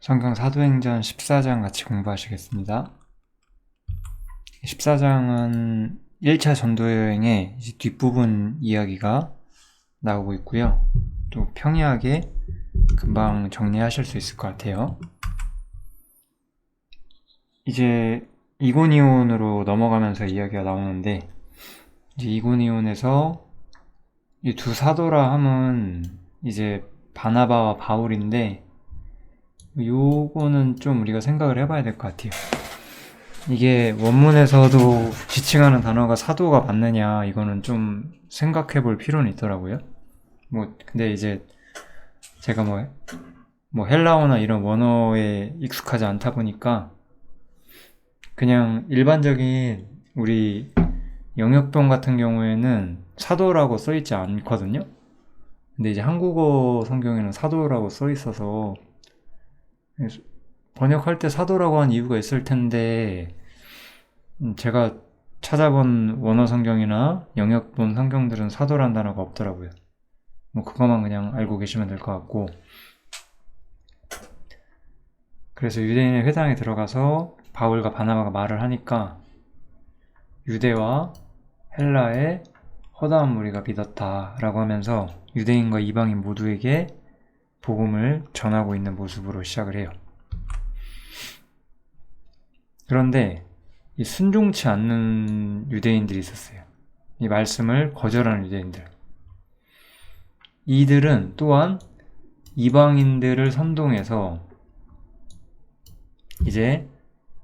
성경 사도행전 14장 같이 공부하시겠습니다. 14장은 1차 전도여행의 이제 뒷부분 이야기가 나오고 있고요. 또 평이하게 금방 정리하실 수 있을 것 같아요. 이제 이고니온으로 넘어가면서 이야기가 나오는데, 이제 이고니온에서 이 두 사도라 함은 이제 바나바와 바울인데, 요거는 좀 우리가 생각을 해봐야 될 것 같아요. 이게 원문에서도 지칭하는 단어가 사도가 맞느냐, 이거는 좀 생각해 볼 필요는 있더라고요. 근데 이제 제가 헬라어나 이런 원어에 익숙하지 않다 보니까 그냥 일반적인 우리 영역본 같은 경우에는 사도라고 써있지 않거든요. 근데 이제 한국어 성경에는 사도라고 써있어서 번역할 때 사도라고 한 이유가 있을 텐데, 제가 찾아본 원어 성경이나 영역본 성경들은 사도란 단어가 없더라고요. 그거만 그냥 알고 계시면 될 것 같고, 그래서 유대인의 회당에 들어가서 바울과 바나바가 말을 하니까 유대와 헬라의 허다한 무리가 믿었다라고 하면서 유대인과 이방인 모두에게 복음을 전하고 있는 모습으로 시작을 해요. 그런데 이 순종치 않는 유대인들이 있었어요. 이 말씀을 거절하는 유대인들. 이들은 또한 이방인들을 선동해서 이제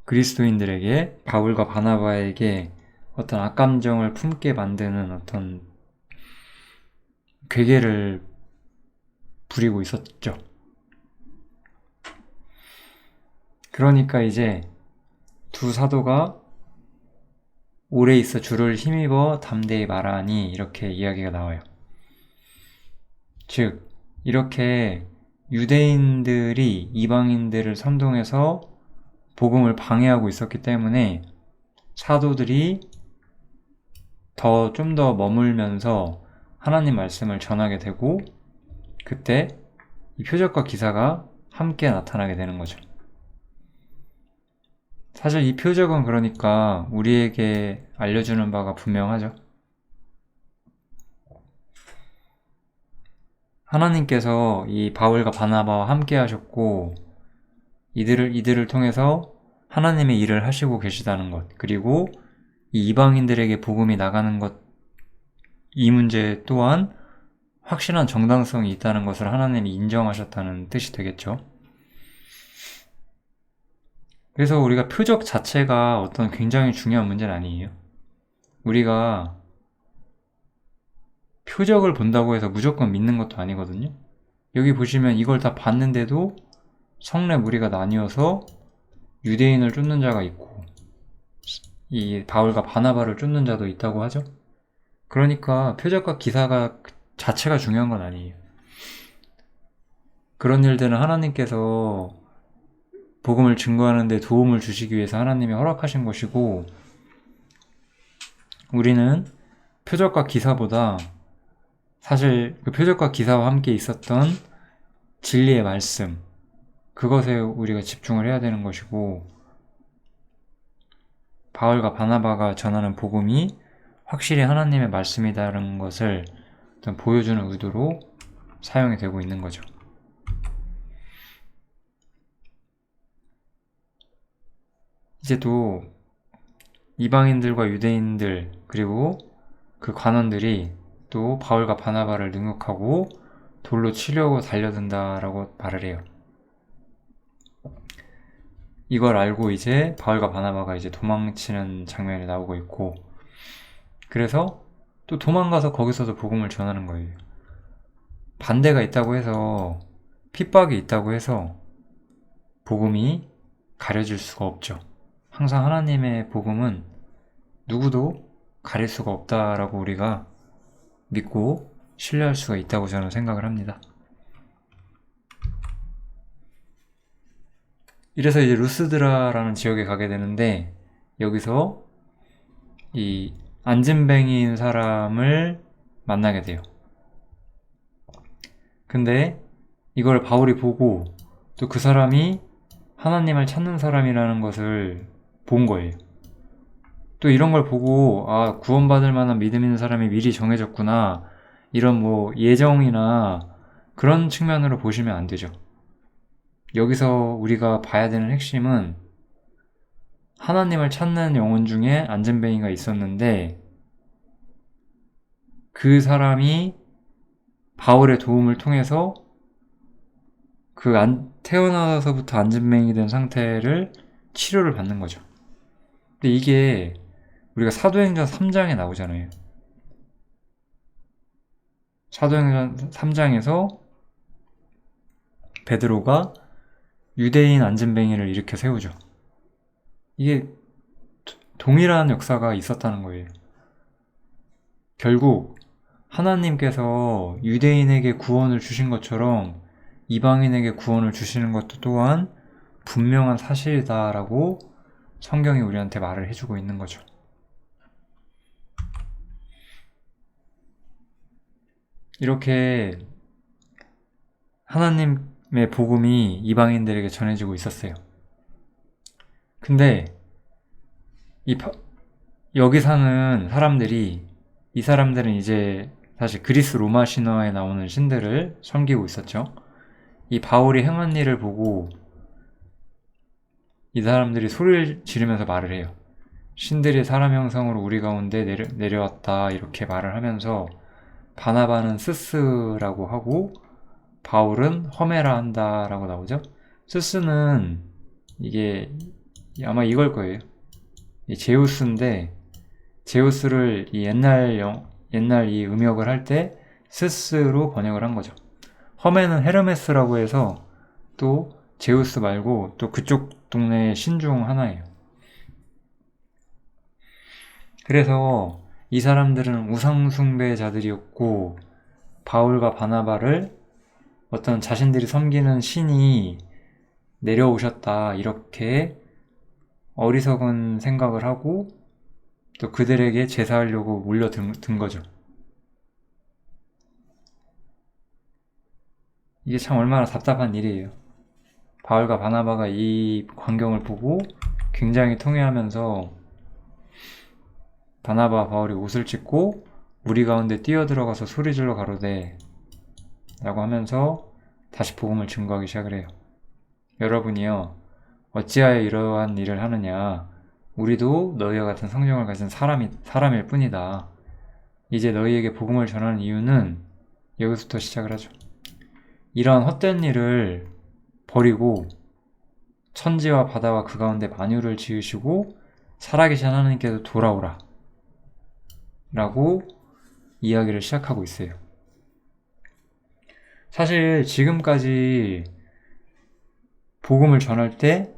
그리스도인들에게, 바울과 바나바에게 어떤 악감정을 품게 만드는 어떤 괴계를 부리고 있었죠. 그러니까 이제 두 사도가 오래 있어 주를 힘입어 담대히 말하니, 이렇게 이야기가 나와요. 즉, 이렇게 유대인들이 이방인들을 선동해서 복음을 방해하고 있었기 때문에 사도들이 좀 더 머물면서 하나님 말씀을 전하게 되고, 그때 이 표적과 기사가 함께 나타나게 되는 거죠. 사실 이 표적은 그러니까 우리에게 알려주는 바가 분명하죠. 하나님께서 이 바울과 바나바와 함께 하셨고, 이들을 통해서 하나님의 일을 하시고 계시다는 것, 그리고 이 이방인들에게 복음이 나가는 것, 이 문제 또한 확실한 정당성이 있다는 것을 하나님이 인정하셨다는 뜻이 되겠죠. 그래서 우리가 표적 자체가 어떤 굉장히 중요한 문제는 아니에요. 우리가 표적을 본다고 해서 무조건 믿는 것도 아니거든요. 여기 보시면 이걸 다 봤는데도 성내 무리가 나뉘어서 유대인을 쫓는 자가 있고, 이 바울과 바나바를 쫓는 자도 있다고 하죠. 그러니까 표적과 기사가 자체가 중요한 건 아니에요. 그런 일들은 하나님께서 복음을 증거하는 데 도움을 주시기 위해서 하나님이 허락하신 것이고, 우리는 표적과 기사보다 사실 그 표적과 기사와 함께 있었던 진리의 말씀, 그것에 우리가 집중을 해야 되는 것이고, 바울과 바나바가 전하는 복음이 확실히 하나님의 말씀이다라는 것을 보여주는 의도로 사용이 되고 있는 거죠. 이제 또 이방인들과 유대인들, 그리고 그 관원들이 또 바울과 바나바를 능욕하고 돌로 치려고 달려든다라고 말을 해요. 이걸 알고 이제 바울과 바나바가 이제 도망치는 장면이 나오고 있고, 그래서 또 도망가서 거기서도 복음을 전하는 거예요. 반대가 있다고 해서, 핍박이 있다고 해서 복음이 가려질 수가 없죠. 항상 하나님의 복음은 누구도 가릴 수가 없다라고 우리가 믿고 신뢰할 수가 있다고 저는 생각을 합니다. 이래서 이제 루스드라라는 지역에 가게 되는데, 여기서 이 안진뱅이인 사람을 만나게 돼요. 근데 이걸 바울이 보고 또 그 사람이 하나님을 찾는 사람이라는 것을 본 거예요. 또 이런 걸 보고 구원받을 만한 믿음 있는 사람이 미리 정해졌구나, 이런 뭐 예정이나 그런 측면으로 보시면 안 되죠. 여기서 우리가 봐야 되는 핵심은 하나님을 찾는 영혼 중에 안전뱅이가 있었는데 그 사람이 바울의 도움을 통해서 태어나서부터 안전뱅이 된 상태를 치료를 받는 거죠. 근데 이게 우리가 사도행전 3장에 나오잖아요. 사도행전 3장에서 베드로가 유대인 안전뱅이를 일으켜 세우죠. 이게 동일한 역사가 있었다는 거예요. 결국 하나님께서 유대인에게 구원을 주신 것처럼 이방인에게 구원을 주시는 것도 또한 분명한 사실이다라고 성경이 우리한테 말을 해주고 있는 거죠. 이렇게 하나님의 복음이 이방인들에게 전해지고 있었어요. 근데 여기 사는 사람들이, 이 사람들은 이제 사실 그리스 로마 신화에 나오는 신들을 섬기고 있었죠. 이 바울이 행한 일을 보고 이 사람들이 소리를 지르면서 말을 해요. 신들이 사람 형상으로 우리 가운데 내려왔다, 이렇게 말을 하면서 바나바는 스스라고 하고 바울은 허메라 한다라고 나오죠. 스스는 이게 아마 이걸 거예요. 이 제우스인데, 제우스를 옛날 이 음역을 할 때 스스로 번역을 한 거죠. 허메는 헤르메스라고 해서 또 제우스 말고 또 그쪽 동네의 신 중 하나예요. 그래서 이 사람들은 우상숭배자들이었고 바울과 바나바를 어떤 자신들이 섬기는 신이 내려오셨다, 이렇게 어리석은 생각을 하고 또 그들에게 제사하려고 몰려든 거죠. 이게 참 얼마나 답답한 일이에요. 바울과 바나바가 이 광경을 보고 굉장히 통회하면서 바나바와 바울이 옷을 찢고 무리 가운데 뛰어들어가서 소리질러 가로되 라고 하면서 다시 복음을 증거하기 시작을 해요. 여러분이요, 어찌하여 이러한 일을 하느냐? 우리도 너희와 같은 성령을 가진 사람일 뿐이다. 이제 너희에게 복음을 전하는 이유는 여기서부터 시작을 하죠. 이러한 헛된 일을 버리고 천지와 바다와 그 가운데 만유를 지으시고 살아계신 하나님께서 돌아오라 라고 이야기를 시작하고 있어요. 사실 지금까지 복음을 전할 때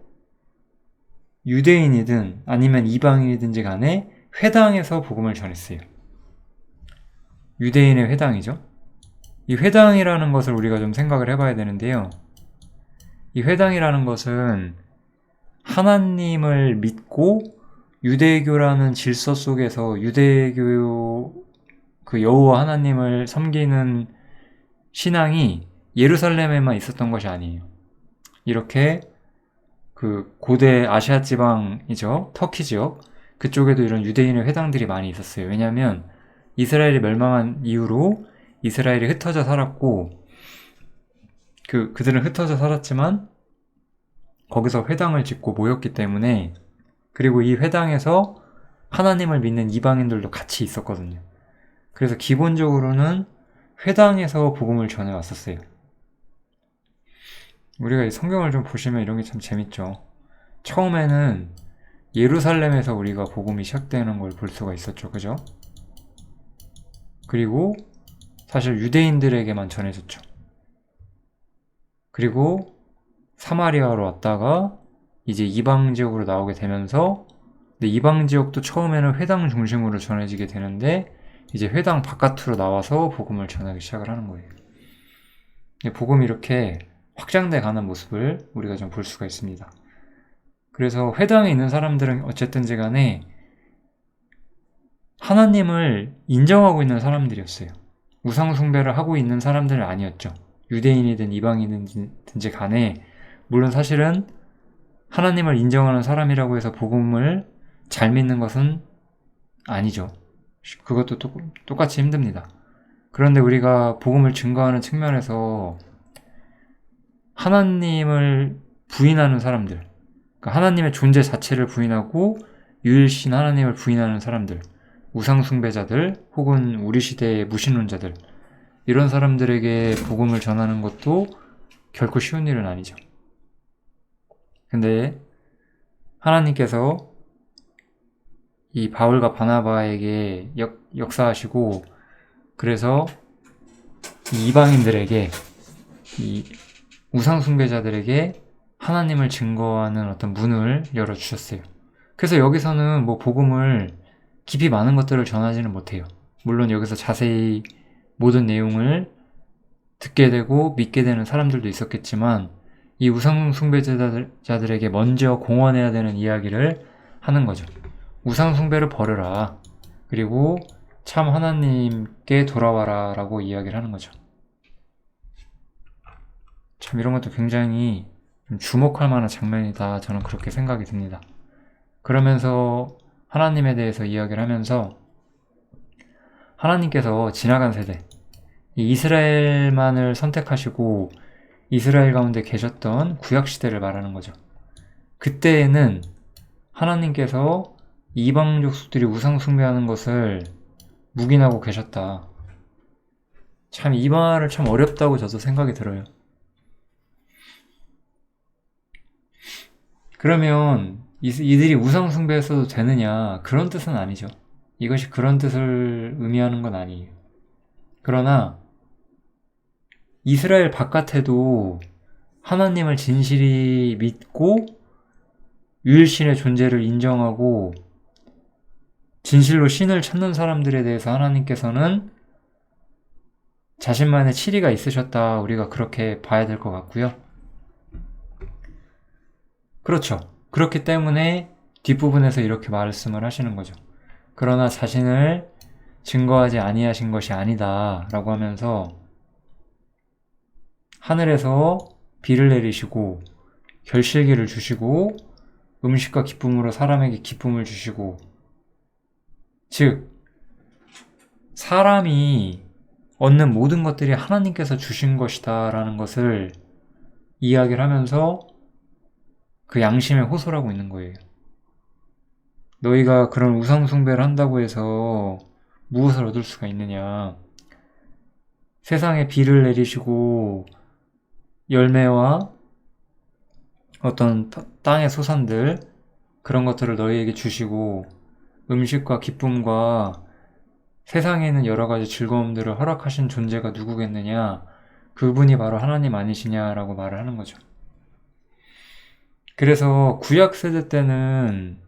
유대인이든 아니면 이방인이든지 간에 회당에서 복음을 전했어요. 유대인의 회당이죠. 이 회당이라는 것을 우리가 좀 생각을 해봐야 되는데요. 이 회당이라는 것은 하나님을 믿고 유대교라는 질서 속에서 유대교 그 여호와 하나님을 섬기는 신앙이 예루살렘에만 있었던 것이 아니에요. 이렇게 그 고대 아시아 지방이죠. 터키 지역, 그쪽에도 이런 유대인의 회당들이 많이 있었어요. 왜냐하면 이스라엘이 멸망한 이후로 이스라엘이 흩어져 살았고 그들은 흩어져 살았지만 거기서 회당을 짓고 모였기 때문에, 그리고 이 회당에서 하나님을 믿는 이방인들도 같이 있었거든요. 그래서 기본적으로는 회당에서 복음을 전해왔었어요. 우리가 이 성경을 좀 보시면 이런 게 참 재밌죠. 처음에는 예루살렘에서 우리가 복음이 시작되는 걸 볼 수가 있었죠. 그죠? 그리고 사실 유대인들에게만 전해졌죠. 그리고 사마리아로 왔다가 이제 이방 지역으로 나오게 되면서, 근데 이방 지역도 처음에는 회당 중심으로 전해지게 되는데 이제 회당 바깥으로 나와서 복음을 전하기 시작을 하는 거예요. 복음이 이렇게 확장돼 가는 모습을 우리가 좀 볼 수가 있습니다. 그래서 회당에 있는 사람들은 어쨌든지 간에 하나님을 인정하고 있는 사람들이었어요. 우상숭배를 하고 있는 사람들은 아니었죠. 유대인이든 이방인이든지 간에, 물론 사실은 하나님을 인정하는 사람이라고 해서 복음을 잘 믿는 것은 아니죠. 그것도 똑같이 힘듭니다. 그런데 우리가 복음을 증거하는 측면에서 하나님을 부인하는 사람들, 그러니까 하나님의 존재 자체를 부인하고 유일신 하나님을 부인하는 사람들, 우상숭배자들 혹은 우리 시대의 무신론자들, 이런 사람들에게 복음을 전하는 것도 결코 쉬운 일은 아니죠. 근데 하나님께서 이 바울과 바나바에게 역사하시고, 그래서 이 이방인들에게, 이 우상숭배자들에게 하나님을 증거하는 어떤 문을 열어주셨어요. 그래서 여기서는 뭐 복음을 깊이 많은 것들을 전하지는 못해요. 물론 여기서 자세히 모든 내용을 듣게 되고 믿게 되는 사람들도 있었겠지만, 이 우상숭배자들에게 먼저 공언해야 되는 이야기를 하는 거죠. 우상숭배를 버려라. 그리고 참 하나님께 돌아와라 라고 이야기를 하는 거죠. 참 이런 것도 굉장히 주목할 만한 장면이다. 저는 그렇게 생각이 듭니다. 그러면서 하나님에 대해서 이야기를 하면서 하나님께서 지나간 세대, 이 이스라엘만을 선택하시고 이스라엘 가운데 계셨던 구약시대를 말하는 거죠. 그때에는 하나님께서 이방 족속들이 우상 숭배하는 것을 묵인하고 계셨다. 참 이 말을 참 어렵다고 저도 생각이 들어요. 그러면 이들이 우상 숭배했어도 되느냐? 그런 뜻은 아니죠. 이것이 그런 뜻을 의미하는 건 아니에요. 그러나 이스라엘 바깥에도 하나님을 진실히 믿고 유일신의 존재를 인정하고 진실로 신을 찾는 사람들에 대해서 하나님께서는 자신만의 치리가 있으셨다. 우리가 그렇게 봐야 될 것 같고요. 그렇죠. 그렇기 때문에 뒷부분에서 이렇게 말씀을 하시는 거죠. 그러나 자신을 증거하지 아니하신 것이 아니다 라고 하면서 하늘에서 비를 내리시고 결실기를 주시고 음식과 기쁨으로 사람에게 기쁨을 주시고, 즉 사람이 얻는 모든 것들이 하나님께서 주신 것이다 라는 것을 이야기를 하면서 그 양심에 호소하고 있는 거예요. 너희가 그런 우상숭배를 한다고 해서 무엇을 얻을 수가 있느냐. 세상에 비를 내리시고 열매와 어떤 땅의 소산들, 그런 것들을 너희에게 주시고 음식과 기쁨과 세상에 있는 여러 가지 즐거움들을 허락하신 존재가 누구겠느냐. 그분이 바로 하나님 아니시냐라고 말을 하는 거죠. 그래서 구약 세대 때는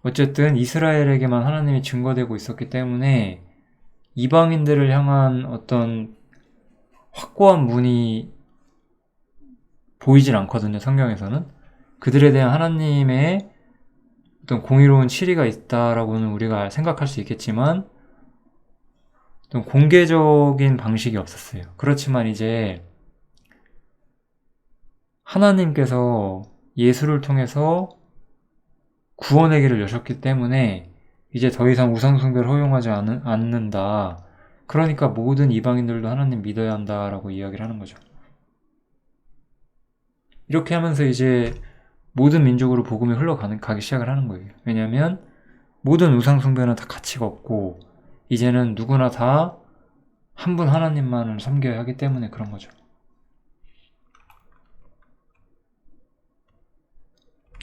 어쨌든 이스라엘에게만 하나님이 증거되고 있었기 때문에 이방인들을 향한 어떤 확고한 문이 보이질 않거든요, 성경에서는. 그들에 대한 하나님의 어떤 공의로운 치리가 있다라고는 우리가 생각할 수 있겠지만 어떤 공개적인 방식이 없었어요. 그렇지만 이제 하나님께서 예수를 통해서 구원의 길을 여셨기 때문에 이제 더 이상 우상숭배를 허용하지 않는다. 그러니까 모든 이방인들도 하나님 믿어야 한다라고 이야기를 하는 거죠. 이렇게 하면서 이제 모든 민족으로 복음이 흘러가기 시작을 하는 거예요. 왜냐하면 모든 우상숭배는 다 가치가 없고 이제는 누구나 다 한 분 하나님만을 섬겨야 하기 때문에 그런 거죠.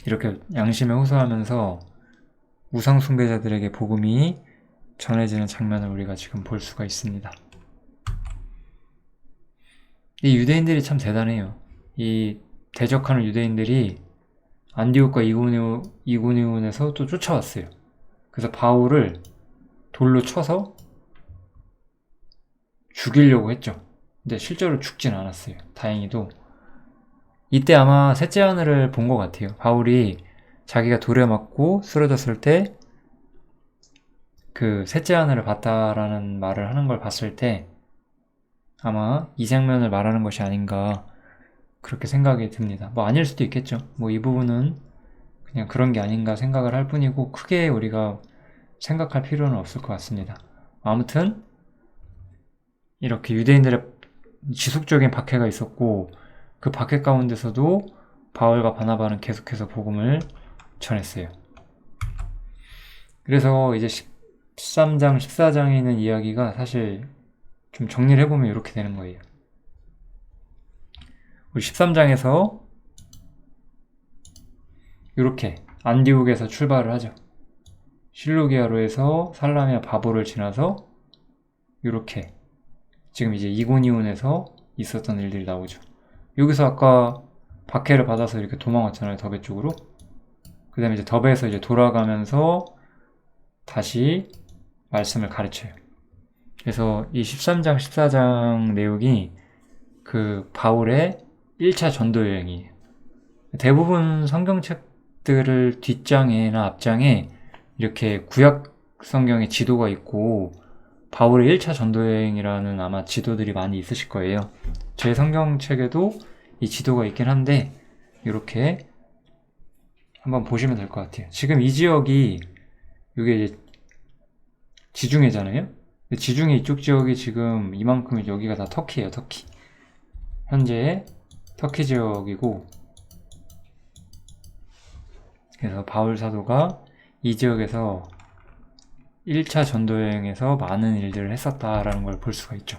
이렇게 양심에 호소하면서 우상숭배자들에게 복음이 전해지는 장면을 우리가 지금 볼 수가 있습니다. 이 유대인들이 참 대단해요. 이 대적하는 유대인들이 안디옥과 이고니온에서 또 쫓아왔어요. 그래서 바울을 돌로 쳐서 죽이려고 했죠. 근데 실제로 죽진 않았어요. 다행히도. 이때 아마 셋째 하늘을 본 것 같아요. 바울이 자기가 돌에 맞고 쓰러졌을 때 그 셋째 하늘을 봤다라는 말을 하는 걸 봤을 때 아마 이 장면을 말하는 것이 아닌가. 그렇게 생각이 듭니다. 뭐 아닐 수도 있겠죠. 뭐 이 부분은 그냥 그런 게 아닌가 생각을 할 뿐이고 크게 우리가 생각할 필요는 없을 것 같습니다. 아무튼 이렇게 유대인들의 지속적인 박해가 있었고 그 박해 가운데서도 바울과 바나바는 계속해서 복음을 전했어요. 그래서 이제 13장, 14장에 있는 이야기가 사실 좀 정리를 해보면 이렇게 되는 거예요. 우리 13장에서 이렇게 안디옥에서 출발을 하죠. 실루기아로에서 살라미아 바보를 지나서 이렇게 지금 이제 이고니온에서 있었던 일들이 나오죠. 여기서 아까 박해를 받아서 이렇게 도망왔잖아요. 더베 쪽으로. 그 다음에 이제 더베에서 이제 돌아가면서 다시 말씀을 가르쳐요. 그래서 이 13장, 14장 내용이 그 바울의 1차 전도 여행이에요. 대부분 성경책들을 뒷장에나 앞장에 이렇게 구약 성경의 지도가 있고 바울의 1차 전도 여행이라는 아마 지도들이 많이 있으실 거예요. 제 성경책에도 이 지도가 있긴 한데 이렇게 한번 보시면 될 것 같아요. 지금 이 지역이 이게 이제 지중해잖아요. 지중해 이쪽 지역이 지금 이만큼 여기가 다 터키예요. 터키. 현재 터키 지역이고 그래서 바울 사도가 이 지역에서 1차 전도여행에서 많은 일들을 했었다라는 걸 볼 수가 있죠.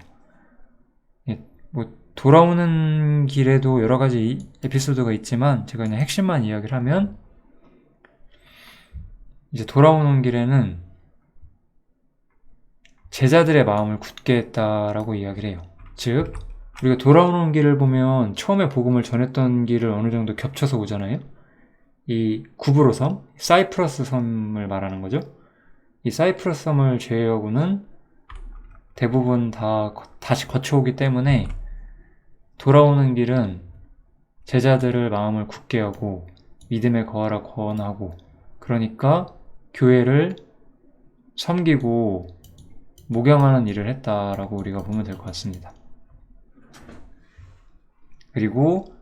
뭐 돌아오는 길에도 여러 가지 에피소드가 있지만 제가 그냥 핵심만 이야기를 하면 이제 돌아오는 길에는 제자들의 마음을 굳게 했다라고 이야기를 해요. 즉 우리가 돌아오는 길을 보면 처음에 복음을 전했던 길을 어느 정도 겹쳐서 오잖아요. 이 구브로 섬, 사이프러스 섬을 말하는 거죠. 이 사이프러스 섬을 제외하고는 대부분 다 다시 거쳐오기 때문에 돌아오는 길은 제자들을 마음을 굳게 하고 믿음에 거하라 권하고 그러니까 교회를 섬기고 목양하는 일을 했다라고 우리가 보면 될 것 같습니다. 그리고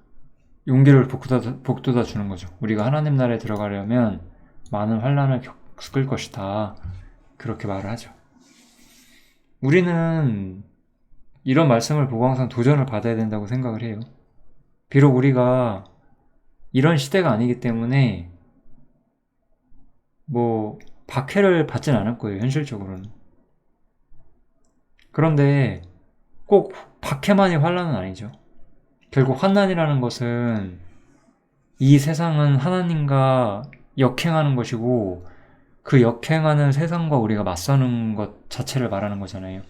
용기를 북돋아 주는 거죠. 우리가 하나님 나라에 들어가려면 많은 환난을 겪을 것이다. 그렇게 말을 하죠. 우리는 이런 말씀을 보고 항상 도전을 받아야 된다고 생각을 해요. 비록 우리가 이런 시대가 아니기 때문에 뭐 박해를 받진 않을 거예요. 현실적으로는. 그런데 꼭 박해만이 환난은 아니죠. 결국 환난이라는 것은 이 세상은 하나님과 역행하는 것이고 그 역행하는 세상과 우리가 맞서는 것 자체를 말하는 거잖아요.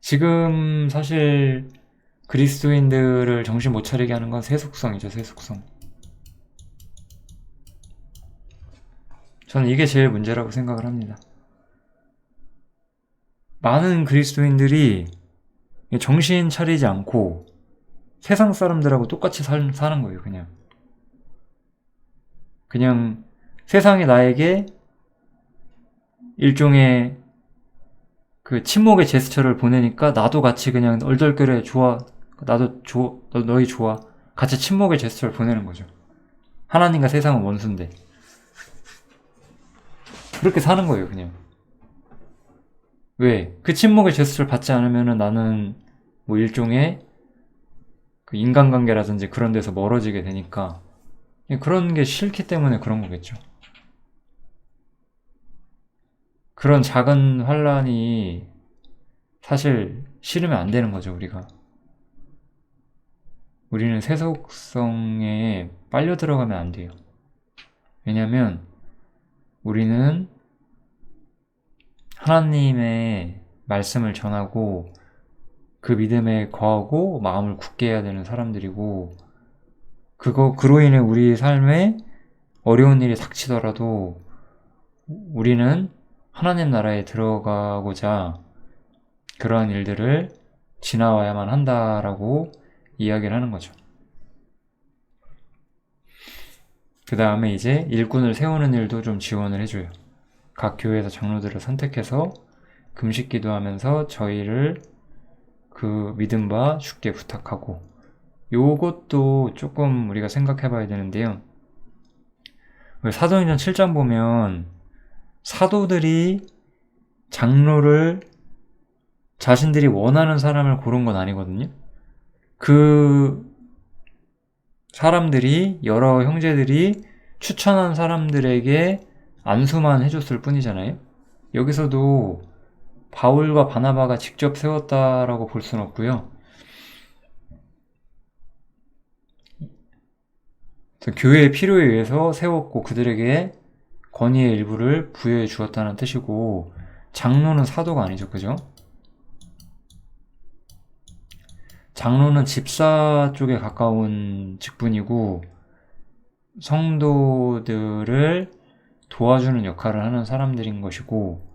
지금 사실 그리스도인들을 정신 못 차리게 하는 건 세속성이죠. 세속성. 저는 이게 제일 문제라고 생각을 합니다. 많은 그리스도인들이 정신 차리지 않고 세상 사람들하고 똑같이 사는 거예요. 그냥 세상이 나에게 일종의 그 침묵의 제스처를 보내니까 나도 같이 그냥 얼떨결에 좋아, 나도 너희 좋아, 같이 침묵의 제스처를 보내는 거죠. 하나님과 세상은 원수인데 그렇게 사는 거예요. 그냥 왜? 그 침묵의 제스처를 받지 않으면은 나는 뭐 일종의 그 인간관계라든지 그런 데서 멀어지게 되니까 그런 게 싫기 때문에 그런 거겠죠. 그런 작은 환란이 사실 싫으면 안 되는 거죠. 우리는 세속성에 빨려 들어가면 안 돼요. 왜냐면 우리는 하나님의 말씀을 전하고 그 믿음에 거하고 마음을 굳게 해야 되는 사람들이고 그로 인해 우리 삶에 어려운 일이 닥치더라도 우리는 하나님 나라에 들어가고자 그러한 일들을 지나와야만 한다라고 이야기를 하는 거죠. 그 다음에 이제 일꾼을 세우는 일도 좀 지원을 해줘요. 각 교회에서 장로들을 선택해서 금식 기도하면서 저희를 그 믿음 바 주께 부탁하고 요것도 조금 우리가 생각해 봐야 되는데요. 사도행전 7장 보면 사도들이 장로를 자신들이 원하는 사람을 고른 건 아니거든요. 그 사람들이, 여러 형제들이 추천한 사람들에게 안수만 해줬을 뿐이잖아요. 여기서도 바울과 바나바가 직접 세웠다라고 볼 수는 없고요. 교회의 필요에 의해서 세웠고 그들에게 권위의 일부를 부여해 주었다는 뜻이고, 장로는 사도가 아니죠. 그죠? 장로는 집사 쪽에 가까운 직분이고 성도들을 도와주는 역할을 하는 사람들인 것이고,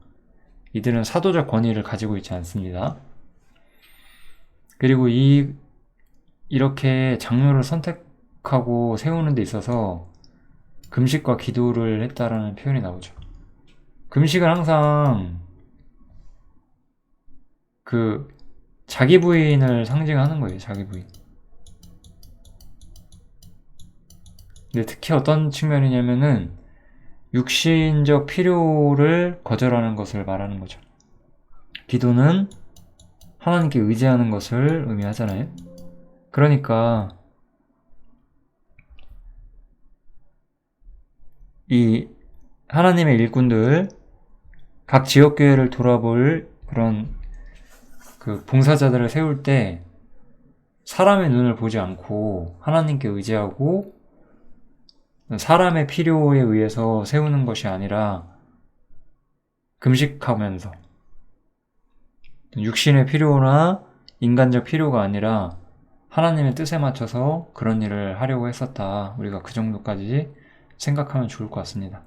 이들은 사도적 권위를 가지고 있지 않습니다. 그리고 이렇게 장로를 선택하고 세우는 데 있어서 금식과 기도를 했다라는 표현이 나오죠. 금식은 항상 자기 부인을 상징하는 거예요. 자기 부인. 근데 특히 어떤 측면이냐면은 육신적 필요를 거절하는 것을 말하는 거죠. 기도는 하나님께 의지하는 것을 의미하잖아요. 그러니까 이 하나님의 일꾼들, 각 지역교회를 돌아볼 그런 봉사자들을 세울 때 사람의 눈을 보지 않고 하나님께 의지하고 사람의 필요에 의해서 세우는 것이 아니라 금식하면서 육신의 필요나 인간적 필요가 아니라 하나님의 뜻에 맞춰서 그런 일을 하려고 했었다. 우리가 그 정도까지 생각하면 좋을 것 같습니다.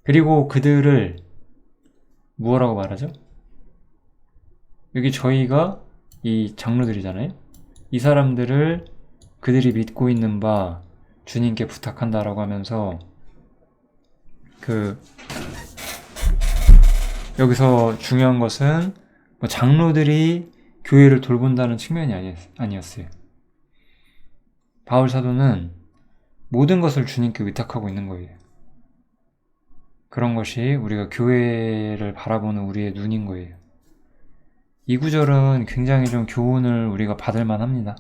그리고 그들을 무엇라고 말하죠? 여기 저희가 이 장로들이잖아요. 이 사람들을 그들이 믿고 있는 바 주님께 부탁한다라고 하면서 여기서 중요한 것은 장로들이 교회를 돌본다는 측면이 아니었어요. 바울 사도는 모든 것을 주님께 위탁하고 있는 거예요. 그런 것이 우리가 교회를 바라보는 우리의 눈인 거예요. 이 구절은 굉장히 좀 교훈을 우리가 받을 만합니다.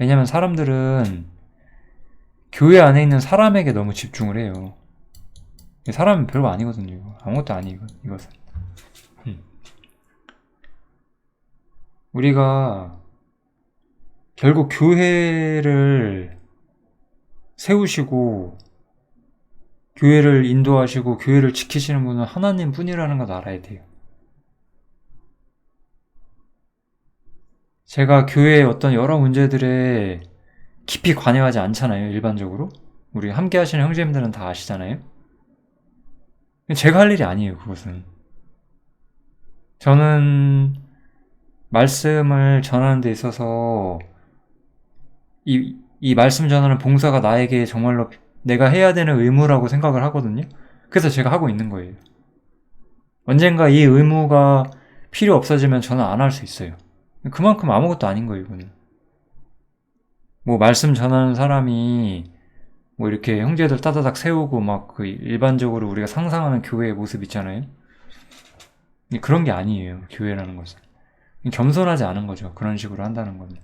왜냐하면 사람들은 교회 안에 있는 사람에게 너무 집중을 해요. 사람은 별거 아니거든요. 아무것도 아니에요. 이것은. 우리가 결국 교회를 세우시고 교회를 인도하시고 교회를 지키시는 분은 하나님 뿐이라는 걸 알아야 돼요. 제가 교회의 어떤 여러 문제들에 깊이 관여하지 않잖아요. 일반적으로. 우리 함께 하시는 형제님들은 다 아시잖아요. 제가 할 일이 아니에요. 그것은. 저는 말씀을 전하는 데 있어서 이 말씀 전하는 봉사가 나에게 정말로 내가 해야 되는 의무라고 생각을 하거든요. 그래서 제가 하고 있는 거예요. 언젠가 이 의무가 필요 없어지면 저는 안 할 수 있어요. 그만큼 아무것도 아닌 거예요, 이거는. 말씀 전하는 사람이 이렇게 형제들 따다닥 세우고 일반적으로 우리가 상상하는 교회의 모습 있잖아요. 그런 게 아니에요, 교회라는 것은. 겸손하지 않은 거죠, 그런 식으로 한다는 거는.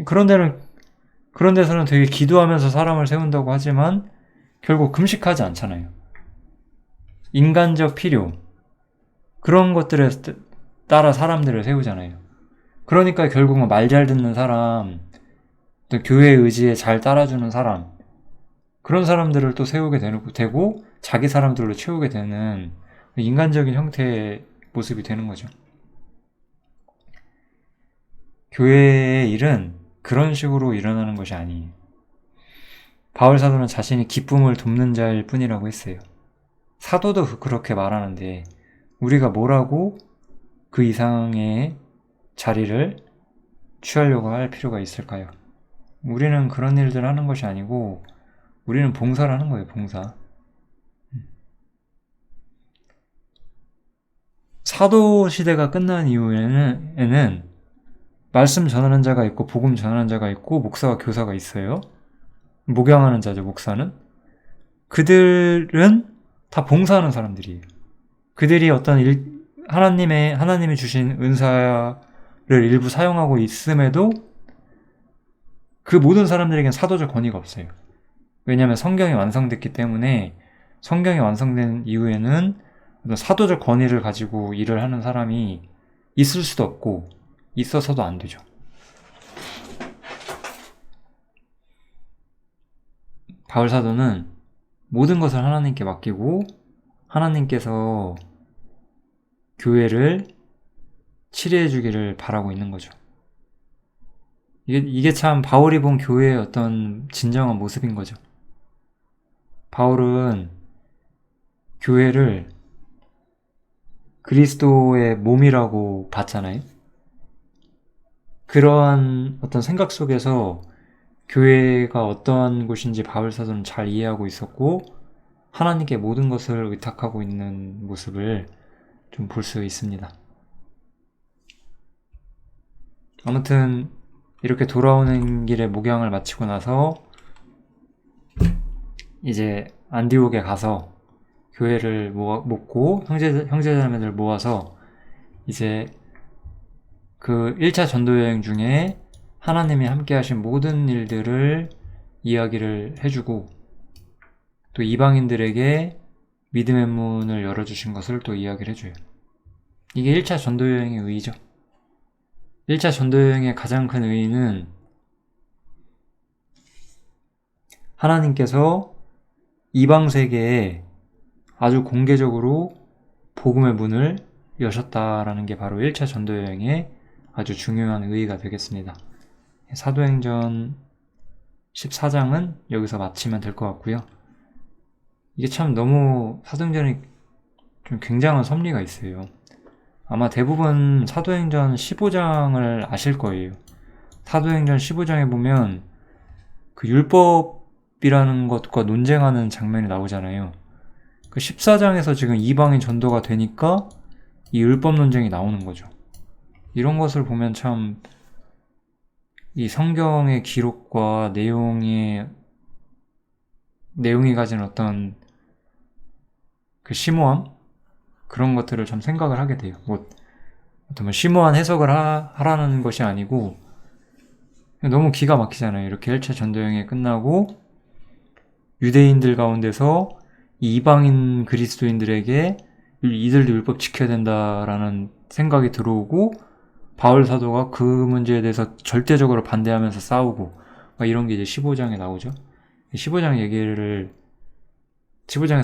그런 데서는 되게 기도하면서 사람을 세운다고 하지만 결국 금식하지 않잖아요. 인간적 필요, 그런 것들에 따라 사람들을 세우잖아요. 그러니까 결국은 말 잘 듣는 사람, 또 교회의 의지에 잘 따라주는 사람, 그런 사람들을 또 세우게 되고 자기 사람들로 채우게 되는 인간적인 형태의 모습이 되는 거죠. 교회의 일은 그런 식으로 일어나는 것이 아니에요. 바울 사도는 자신이 기쁨을 돕는 자일 뿐이라고 했어요. 사도도 그렇게 말하는데 우리가 뭐라고 그 이상의 자리를 취하려고 할 필요가 있을까요? 우리는 그런 일들 하는 것이 아니고 우리는 봉사를 하는 거예요. 봉사. 사도 시대가 끝난 이후에는 말씀 전하는 자가 있고 복음 전하는 자가 있고 목사와 교사가 있어요. 목양하는 자죠, 목사는. 그들은 다 봉사하는 사람들이에요. 그들이 어떤 하나님이 주신 은사를 일부 사용하고 있음에도 그 모든 사람들에겐 사도적 권위가 없어요. 왜냐하면 성경이 완성됐기 때문에 성경이 완성된 이후에는 어떤 사도적 권위를 가지고 일을 하는 사람이 있을 수도 없고 있어서도 안 되죠. 바울 사도는 모든 것을 하나님께 맡기고 하나님께서 교회를 치료해 주기를 바라고 있는 거죠. 이게 참 바울이 본 교회의 어떤 진정한 모습인 거죠. 바울은 교회를 그리스도의 몸이라고 봤잖아요. 그러한 어떤 생각 속에서 교회가 어떠한 곳인지 바울 사도는 잘 이해하고 있었고 하나님께 모든 것을 의탁하고 있는 모습을 좀 볼 수 있습니다. 아무튼 이렇게 돌아오는 길에 목양을 마치고 나서 이제 안디옥에 가서 교회를 모고 형제자매들 모아서 이제 그 1차 전도 여행 중에 하나님이 함께 하신 모든 일들을 이야기를 해주고 또 이방인들에게 믿음의 문을 열어주신 것을 또 이야기를 해줘요. 이게 1차 전도 여행의 의의죠. 1차 전도 여행의 가장 큰 의의는 하나님께서 이방 세계에 아주 공개적으로 복음의 문을 여셨다라는 게 바로 1차 전도 여행의 아주 중요한 의의가 되겠습니다. 사도행전 14장은 여기서 마치면 될 것 같고요. 이게 참 너무 사도행전이 좀 굉장한 섭리가 있어요. 아마 대부분 사도행전 15장을 아실 거예요. 사도행전 15장에 보면 그 율법이라는 것과 논쟁하는 장면이 나오잖아요. 그 14장에서 지금 이방인 전도가 되니까 이 율법 논쟁이 나오는 거죠. 이런 것을 보면 참 이 성경의 기록과 내용이 가진 어떤 그 심오함? 그런 것들을 참 생각을 하게 돼요. 어떤 심오한 해석을 하라는 것이 아니고 너무 기가 막히잖아요. 이렇게 1차 전도여행이 끝나고 유대인들 가운데서 이방인 그리스도인들에게 이들도 율법 지켜야 된다라는 생각이 들어오고 바울 사도가 그 문제에 대해서 절대적으로 반대하면서 싸우고 이런 게 이제 15장에 나오죠. 15장에서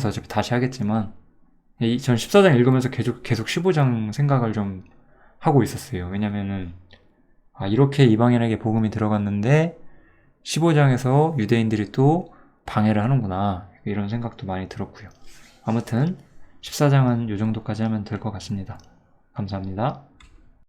어차피 다시 하겠지만 전 14장 읽으면서 계속 15장 생각을 좀 하고 있었어요. 왜냐면은 이렇게 이방인에게 복음이 들어갔는데 15장에서 유대인들이 또 방해를 하는구나 이런 생각도 많이 들었고요. 아무튼 14장은 이 정도까지 하면 될 것 같습니다. 감사합니다.